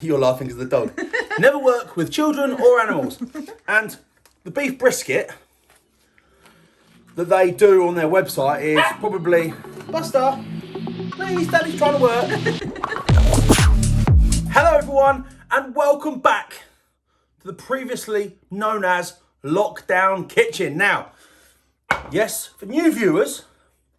You're laughing because of the dog. Never work with children or animals. And the beef brisket that they do on their website is probably, Buster, please, Daddy's trying to work. Hello everyone, and welcome back to the previously known as Lockdown Kitchen. Now, yes, for new viewers,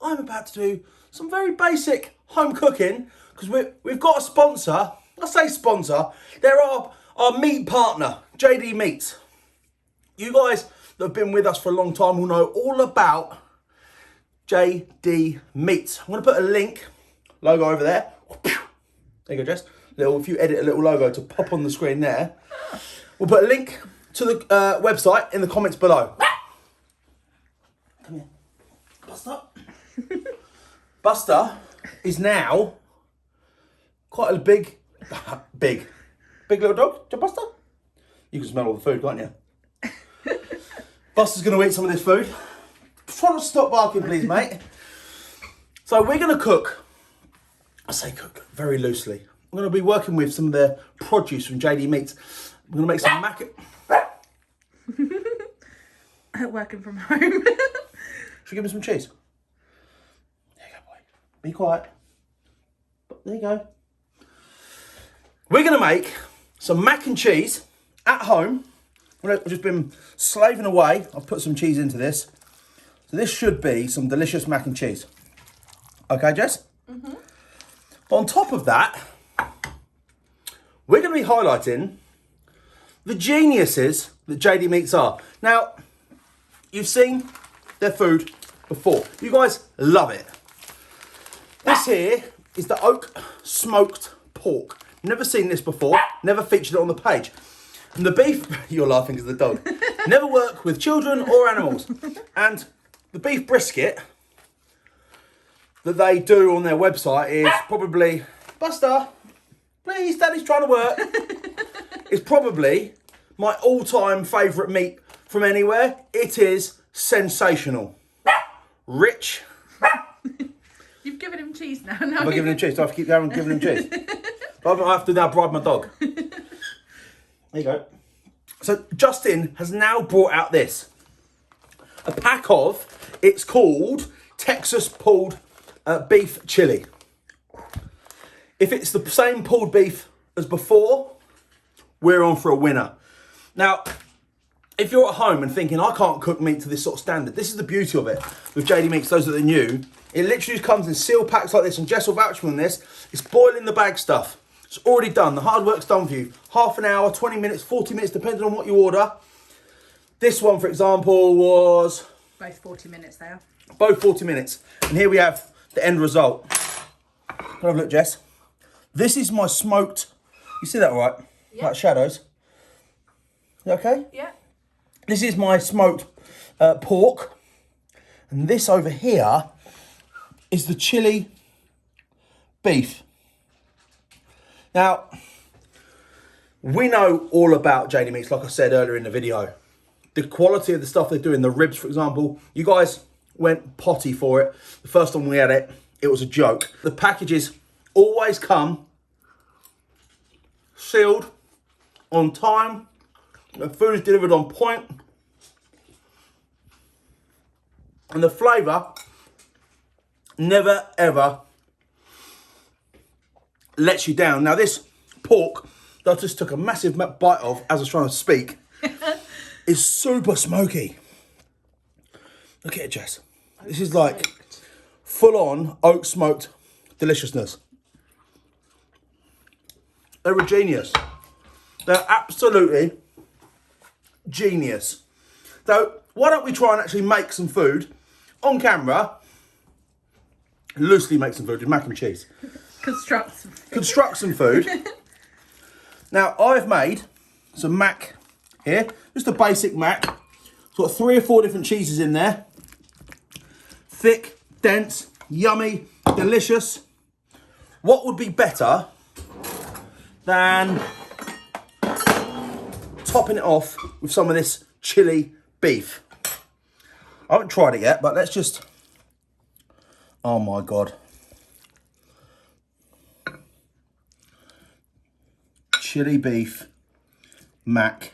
I'm about to do some very basic home cooking because we've got a sponsor. I say sponsor, they're our meat partner, JD Meats. You guys that have been with us for a long time will know all about JD Meats. I'm going to put a link, logo over there. There you go, Jess. If you edit a little logo to pop on the screen there. We'll put a link to the website in the comments below. Come here. Buster. Buster is now quite a big little dog. Buster? You can smell all the food, can't you? Buster's going to eat some of this food. Try not to stop barking, please, mate. So we're going to cook. I say cook very loosely. I'm going to be working with some of their produce from JD Meats. I'm going to make some Working from home. Should we give him some cheese? There you go, boy. Be quiet. There you go. We're going to make some mac and cheese at home. I've just been slaving away. I've put some cheese into this. So this should be some delicious mac and cheese. Okay, Jess? Mm-hmm. But on top of that, we're going to be highlighting the geniuses that JD Meats are. Now, you've seen their food before. You guys love it. This here is the oak smoked pork. Never seen this before, never featured it on the page. And the beef, you're laughing because of the dog. Never work with children or animals. And the beef brisket that they do on their website is probably, Buster, please, Daddy's trying to work. It's probably my all-time favourite meat from anywhere. It is sensational. Rich. You've given him cheese now. Have I given him cheese? Do I have to keep going giving him cheese? I have to now bribe my dog. There you go. So Justin has now brought out this. A pack of, it's called Texas pulled beef chili. If it's the same pulled beef as before, we're on for a winner. Now, if you're at home and thinking, I can't cook meat to this sort of standard, this is the beauty of it with JD Meats, those that are new. It literally comes in seal packs like this, and Jess will vouch for this. It's boil in the bag stuff. It's already done. The hard work's done for you. Half an hour, 20 minutes, 40 minutes, depending on what you order. This one, for example, was... Both 40 minutes there. Both 40 minutes. And here we have the end result. Have a look, Jess. This is my smoked... You see that all right? Yeah. Like shadows. Is that okay? Yeah. This is my smoked pork. And this over here is the chili beef. Now, we know all about JD Meats, like I said earlier in the video. The quality of the stuff they do in the ribs, for example, you guys went potty for it. The first time we had it, it was a joke. The packages always come sealed, on time. The food is delivered on point. And the flavour never, ever lets you down. Now this pork that I just took a massive bite of as I was trying to speak is super smoky. Look at it, Jess. This is like full-on oak smoked deliciousness. They're a genius. They're absolutely genius. So why don't we try and actually make some food on camera? Loosely make some food with mac and cheese. Construct some food. Now, I've made some mac here. Just a basic mac. It's got 3 or 4 different cheeses in there. Thick, dense, yummy, delicious. What would be better than topping it off with some of this chili beef? I haven't tried it yet, but let's just... Oh my God. chili beef mac.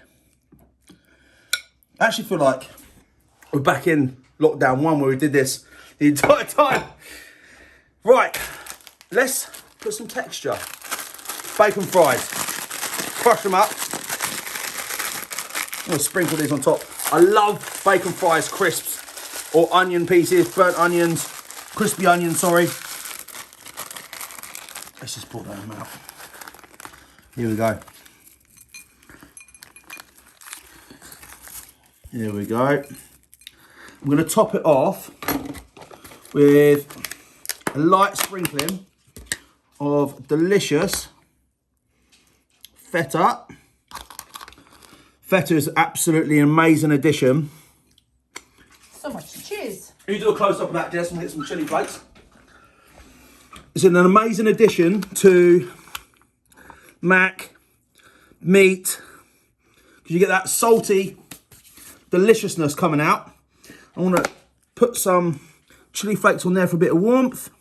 I actually feel like we're back in lockdown 1 where we did this the entire time. Right, let's put some texture. Bacon fries. Crush them up. I'm gonna sprinkle these on top. I love bacon fries, crisps, or onion pieces, burnt onions, crispy onions, sorry. Let's just pour them out. Here we go. Here we go. I'm gonna top it off with a light sprinkling of delicious feta. Feta is absolutely an amazing addition. So much cheese. You do a close up of that, Jess, and get some chili flakes. It's an amazing addition to mac, meat, because you get that salty deliciousness coming out. I want to put some chili flakes on there for a bit of warmth.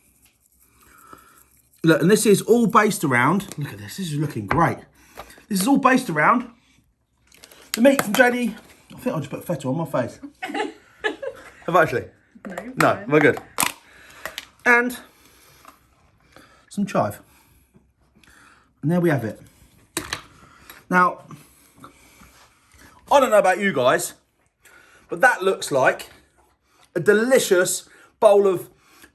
Look, and this is all based around, look at this is looking great. This is all based around the meat from JD. I think I'll just put feta on my face. Have I actually? No, we're good. And some chive. And there we have it. Now, I don't know about you guys, but that looks like a delicious bowl of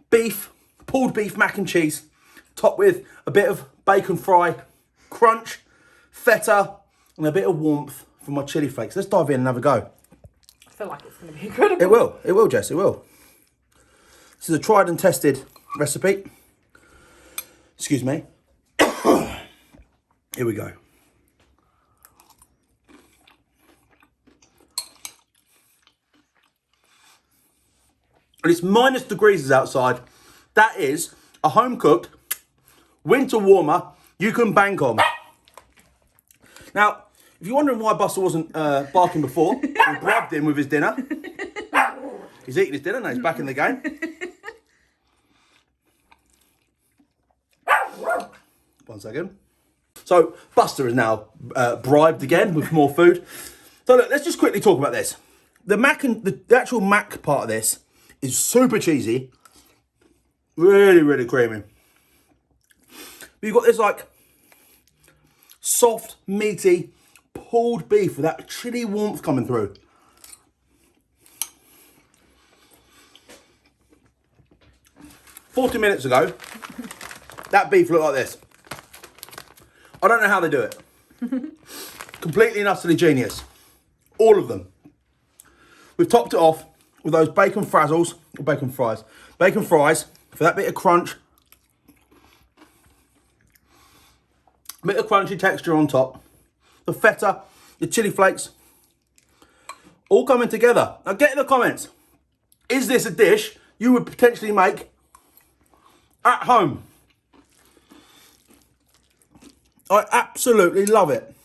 beef, pulled beef mac and cheese, topped with a bit of bacon fry, crunch, feta, and a bit of warmth from my chili flakes. Let's dive in and have a go. I feel like it's going to be incredible. It will, Jess, it will. This is a tried and tested recipe. Excuse me. Here we go. And it's minus degrees outside. That is a home cooked winter warmer you can bank on. Now, if you're wondering why Buster wasn't barking before, we grabbed him with his dinner. He's eating his dinner now, he's back in the game. One second. So, Buster is now bribed again with more food. So look, let's just quickly talk about this. The mac and the actual mac part of this is super cheesy. Really, really creamy. But you've got this like soft, meaty, pulled beef with that chili warmth coming through. "40 minutes ago, that beef looked like this. I don't know how they do it. Completely and utterly genius. All of them. We've topped it off with those bacon frazzles, or bacon fries. Bacon fries for that bit of crunch. A bit of crunchy texture on top. The feta, the chili flakes, all coming together. Now get in the comments. Is this a dish you would potentially make at home? I absolutely love it.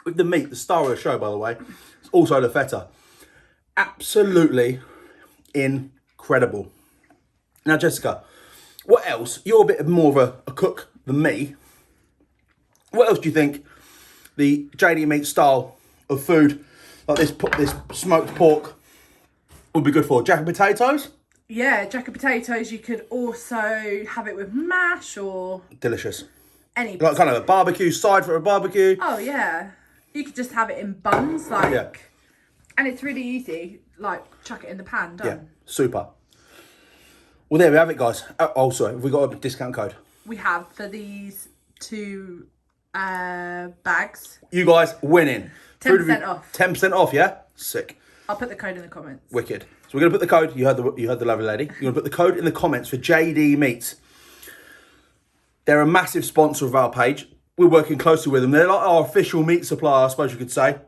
With the meat, the star of the show, by the way, it's also the feta. Absolutely incredible. Now, Jessica, what else? You're a bit more of a cook than me. What else do you think the JD Meat style of food, like this smoked pork, would be good for? Jack and potatoes? Yeah, jack of potatoes. You could also have it with mash or Delicious. any. Like kind of a barbecue side for a barbecue. Oh yeah, you could just have it in buns, like, Yeah. and it's really easy. Like, chuck it in the pan, done. Yeah, super. Well, there we have it, guys. Oh, sorry, have we got a discount code? We have for these two bags. You guys winning. 10% off. 10% off, yeah? Sick. I'll put the code in the comments. Wicked. So we're going to put the code, you heard the lovely lady. You're going to put the code in the comments for JD Meats. They're a massive sponsor of our page. We're working closely with them. They're like our official meat supplier, I suppose you could say.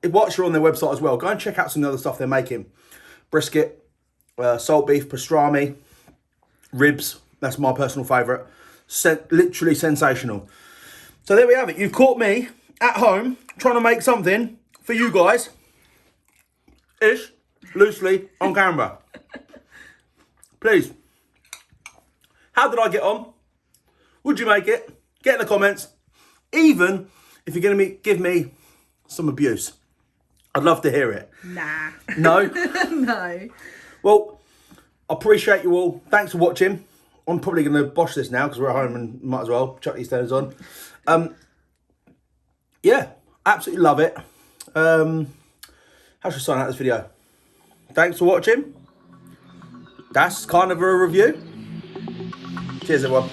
Whilst you're on their website as well, go and check out some of the other stuff they're making. Brisket, salt beef, pastrami, ribs. That's my personal favourite. Literally sensational. So there we have it. You've caught me at home trying to make something for you guys. Ish, loosely, on camera. Please. How did I get on? Would you make it? Get in the comments. even if you're going to give me some abuse. I'd love to hear it. Nah. No? No. Well, I appreciate you all. Thanks for watching. I'm probably going to bosh this now because we're at home and might as well chuck these stones on. Yeah, absolutely love it. How should I sign out this video? Thanks for watching. That's kind of a review. Cheers, everyone.